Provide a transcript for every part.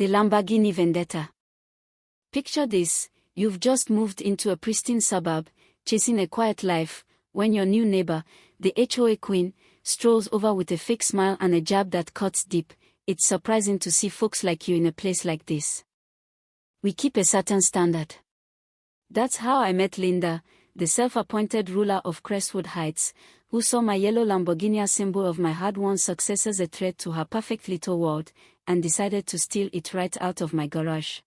The Lamborghini vendetta. Picture this: you've just moved into a pristine suburb, chasing a quiet life, when your new neighbor, the HOA queen, strolls over with a fake smile and a jab that cuts deep. It's surprising to see folks like you in a place like this. We keep a certain standard. That's how I met Linda, the self-appointed ruler of Crestwood Heights, who saw my yellow Lamborghini, a symbol of my hard-won success, as a threat to her perfect little world, and decided to steal it right out of my garage.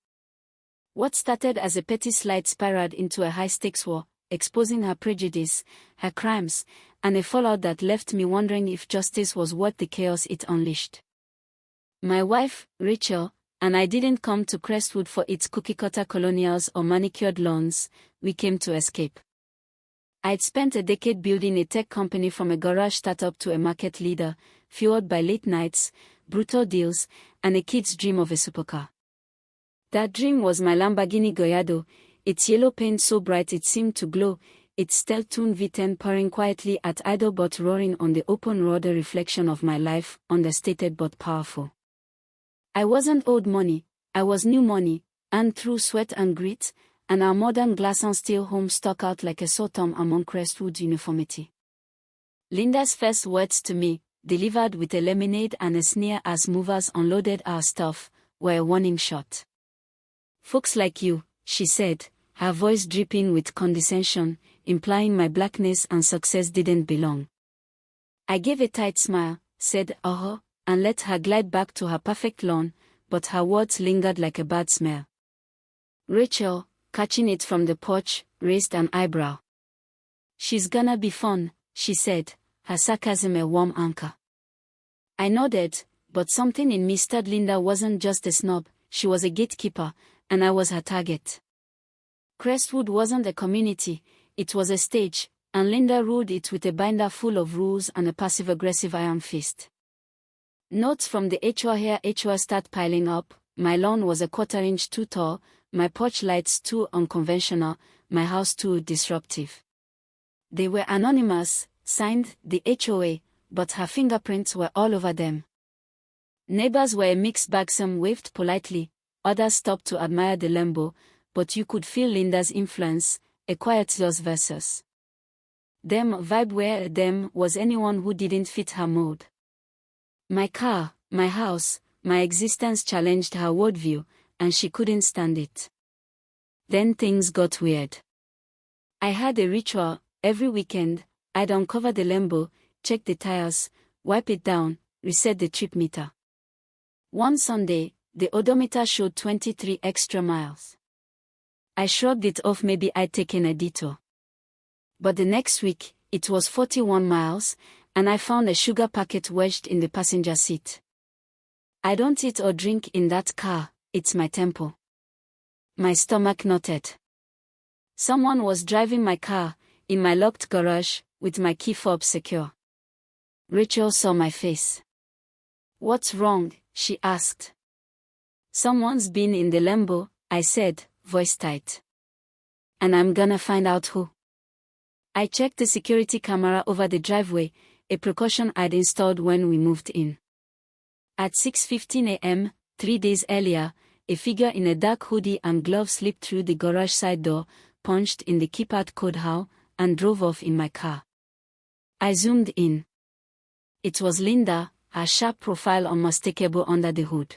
What started as a petty slight spiraled into a high-stakes war, exposing her prejudice, her crimes, and a fallout that left me wondering if justice was worth the chaos it unleashed. My wife, Rachel, and I didn't come to Crestwood for its cookie-cutter colonials or manicured lawns. We came to escape. I'd spent a decade building a tech company from a garage startup to a market leader, fueled by late nights, brutal deals, and a kid's dream of a supercar. That dream was my Lamborghini Gallardo, its yellow paint so bright it seemed to glow, its stealth-tuned V10 purring quietly at idle but roaring on the open road, a reflection of my life, understated but powerful. I wasn't owed money, I was new money, earned through sweat and grit, and our modern glass and steel home stuck out like a sore thumb among Crestwood's uniformity. Linda's first words to me, delivered with a lemonade and a sneer as movers unloaded our stuff, were a warning shot. "Folks like you," she said, her voice dripping with condescension, implying my blackness and success didn't belong. I gave a tight smile, said and let her glide back to her perfect lawn, but her words lingered like a bad smell. Rachel, catching it from the porch, raised an eyebrow. "She's gonna be fun," she said, her sarcasm a warm anchor. I nodded, but something in me stirred. Linda wasn't just a snob, she was a gatekeeper, and I was her target. Crestwood wasn't a community, it was a stage, and Linda ruled it with a binder full of rules and a passive-aggressive iron fist. Notes from the HOA start piling up. My lawn was a quarter-inch too tall, my porch lights too unconventional, my house too disruptive. They were anonymous, signed the HOA, but her fingerprints were all over them. Neighbors were a mixed bag. Some waved politely, others stopped to admire the Lambo, but you could feel Linda's influence, a quiet yours versus them vibe where them was anyone who didn't fit her mold. My car, my house, my existence challenged her worldview, and she couldn't stand it. Then things got weird. I had a ritual. Every weekend, I'd uncover the Lambo, check the tires, wipe it down, reset the trip meter. One Sunday, the odometer showed 23 extra miles. I shrugged it off, maybe I'd taken a detour. But the next week, it was 41 miles, and I found a sugar packet wedged in the passenger seat. I don't eat or drink in that car, it's my temple. My stomach knotted. Someone was driving my car, in my locked garage, with my key fob secure. Rachel saw my face. "What's wrong?" she asked. "Someone's been in the Lambo," I said, voice tight. "And I'm gonna find out who." I checked the security camera over the driveway, a precaution I'd installed when we moved in. At 6:15 a.m., 3 days earlier, a figure in a dark hoodie and gloves slipped through the garage side door, punched in the keypad code "how," and drove off in my car. I zoomed in. It was Linda, her sharp profile unmistakable under the hood.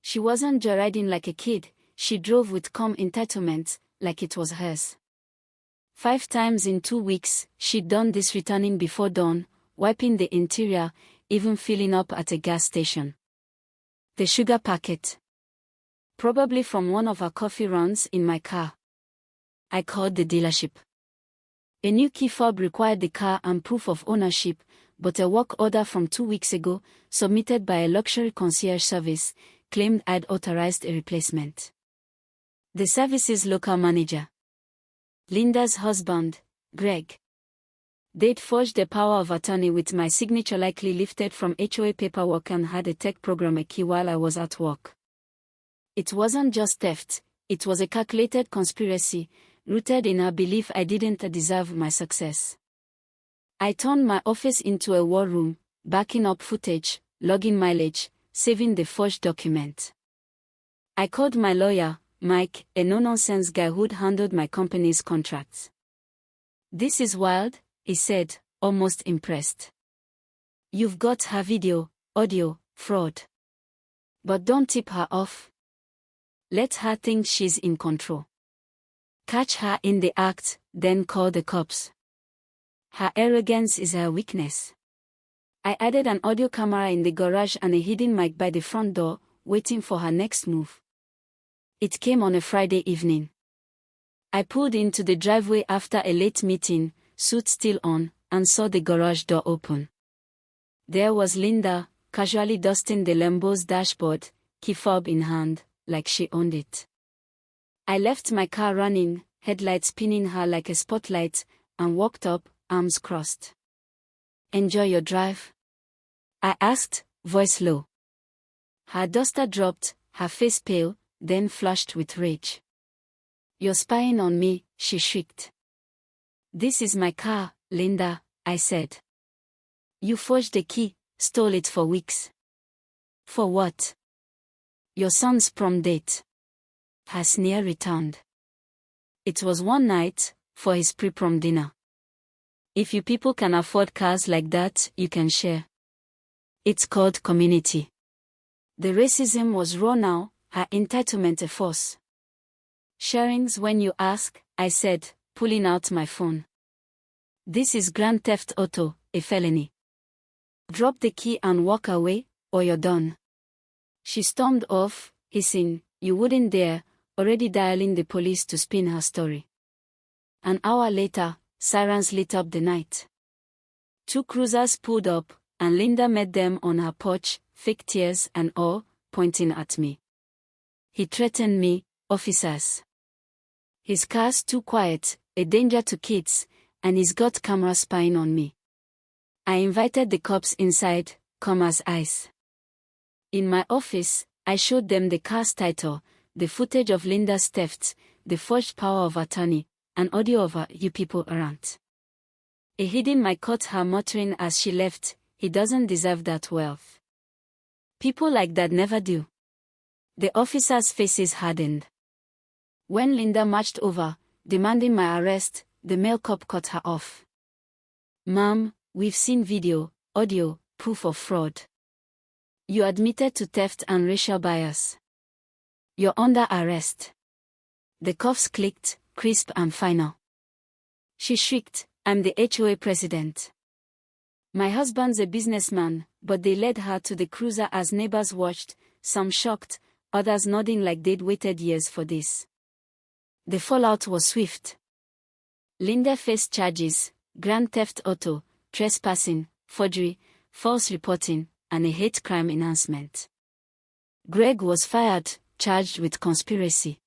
She wasn't joyriding like a kid, she drove with calm entitlement, like it was hers. 5 times in 2 weeks, she'd done this, returning before dawn, wiping the interior, even filling up at a gas station. The sugar packet. Probably from one of her coffee runs in my car. I called the dealership. A new key fob required the car and proof of ownership, but a work order from 2 weeks ago, submitted by a luxury concierge service, claimed I'd authorized a replacement. The service's local manager, Linda's husband, Greg. They'd forged a power of attorney with my signature, likely lifted from HOA paperwork, and had a tech program a key while I was at work. It wasn't just theft, it was a calculated conspiracy, rooted in her belief I didn't deserve my success. I turned my office into a war room, backing up footage, logging mileage, saving the forged document. I called my lawyer, Mike, a no-nonsense guy who'd handled my company's contracts. "This is wild," he said, almost impressed. "You've got her video, audio, fraud. But don't tip her off. Let her think she's in control. Catch her in the act, then call the cops. Her arrogance is her weakness." I added an audio camera in the garage and a hidden mic by the front door, waiting for her next move. It came on a Friday evening. I pulled into the driveway after a late meeting, suit still on, and saw the garage door open. There was Linda, casually dusting the Lambo's dashboard, key fob in hand, like she owned it. I left my car running, headlights spinning her like a spotlight, and walked up, arms crossed. "Enjoy your drive?" I asked, voice low. Her duster dropped, her face pale, then flushed with rage. "You're spying on me," she shrieked. "This is my car, Linda," I said. "You forged the key, stole it for weeks." "For what?" "Your son's prom date." Her sneer returned. "It was one night, for his pre-prom dinner. If you people can afford cars like that, you can share. It's called community." The racism was raw now, her entitlement a force. "Sharing's when you ask," I said, pulling out my phone. "This is grand theft auto, a felony. Drop the key and walk away, or you're done." She stormed off, hissing, "You wouldn't dare," already dialing the police to spin her story. An hour later, sirens lit up the night. 2 cruisers pulled up, and Linda met them on her porch, fake tears and all, pointing at me. "He threatened me, officers. His car's too quiet, a danger to kids, and he's got cameras spying on me." I invited the cops inside, calm as ice. In my office, I showed them the car's title, the footage of Linda's thefts, the forged power of attorney, and audio of her "you people aren't." A hidden mic caught her muttering as she left, "He doesn't deserve that wealth. People like that never do." The officers' faces hardened. When Linda marched over, demanding my arrest, the male cop cut her off. "Ma'am, we've seen video, audio, proof of fraud. You admitted to theft and racial bias. You're under arrest." The cuffs clicked, crisp and final. She shrieked, "I'm the HOA president. My husband's a businessman," but they led her to the cruiser as neighbors watched, some shocked, others nodding like they'd waited years for this. The fallout was swift. Linda faced charges, grand theft auto, trespassing, forgery, false reporting, and a hate crime enhancement. Greg was fired, charged with conspiracy.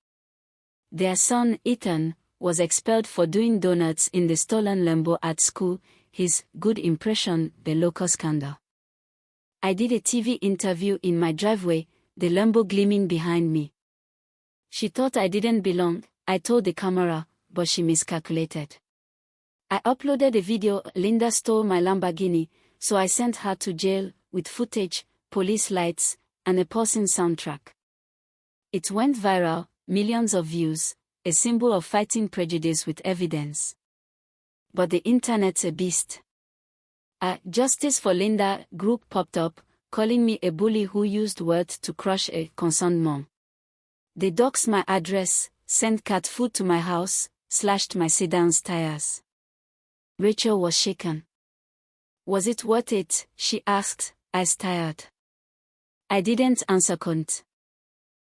Their son, Ethan, was expelled for doing donuts in the stolen Lambo at school, his good impression the local scandal. I did a TV interview in my driveway, the Lambo gleaming behind me. "She thought I didn't belong," I told the camera, but she miscalculated. I uploaded a video. Linda stole my Lamborghini, so I sent her to jail, with footage, police lights, and a pulsing soundtrack. It went viral, millions of views, a symbol of fighting prejudice with evidence. But the internet's a beast. A Justice for Linda group popped up, calling me a bully who used words to crush a concerned mom. They doxed my address, sent cat food to my house, slashed my sedan's tires. Rachel was shaken. "Was it worth it?" she asked, eyes tired. I didn't answer. Couldn't.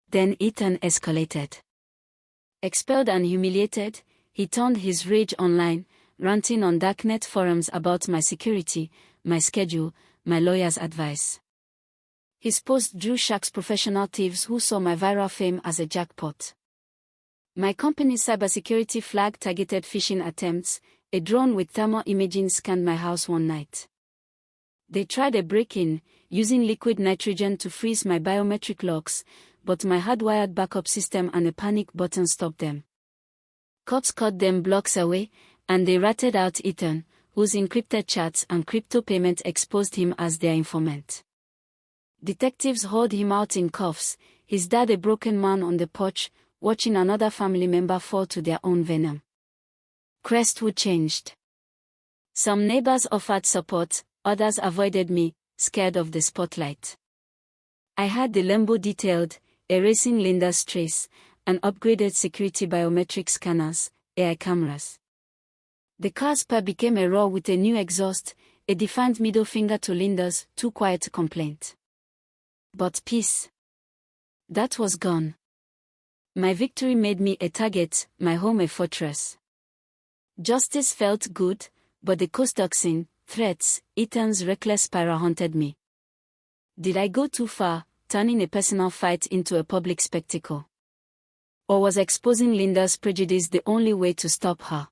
Then Ethan escalated. Expelled and humiliated, he turned his rage online, ranting on darknet forums about my security, my schedule, my lawyer's advice. His post drew sharks professional thieves who saw my viral fame as a jackpot. My company's cybersecurity flag targeted phishing attempts. A drone with thermal imaging scanned my house one night. They tried a break-in, using liquid nitrogen to freeze my biometric locks, but my hardwired backup system and a panic button stopped them. Cops caught them blocks away, and they ratted out Ethan, whose encrypted chats and crypto payment exposed him as their informant. Detectives hauled him out in cuffs, his dad a broken man on the porch, watching another family member fall to their own venom. Crestwood changed. Some neighbors offered support, others avoided me, scared of the spotlight. I had the Lambo detailed, erasing Linda's trace, and upgraded security biometric scanners, AI cameras. The car's pair became a roar with a new exhaust, a defiant middle finger to Linda's too quiet complaint. But peace. That was gone. My victory made me a target, my home a fortress. Justice felt good, but the co-doxing, threats, Ethan's reckless spiral haunted me. Did I go too far, turning a personal fight into a public spectacle? Or was exposing Linda's prejudice the only way to stop her?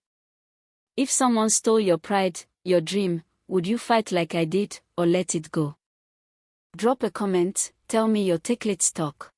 If someone stole your pride, your dream, would you fight like I did, or let it go? Drop a comment, tell me your take. Let's talk.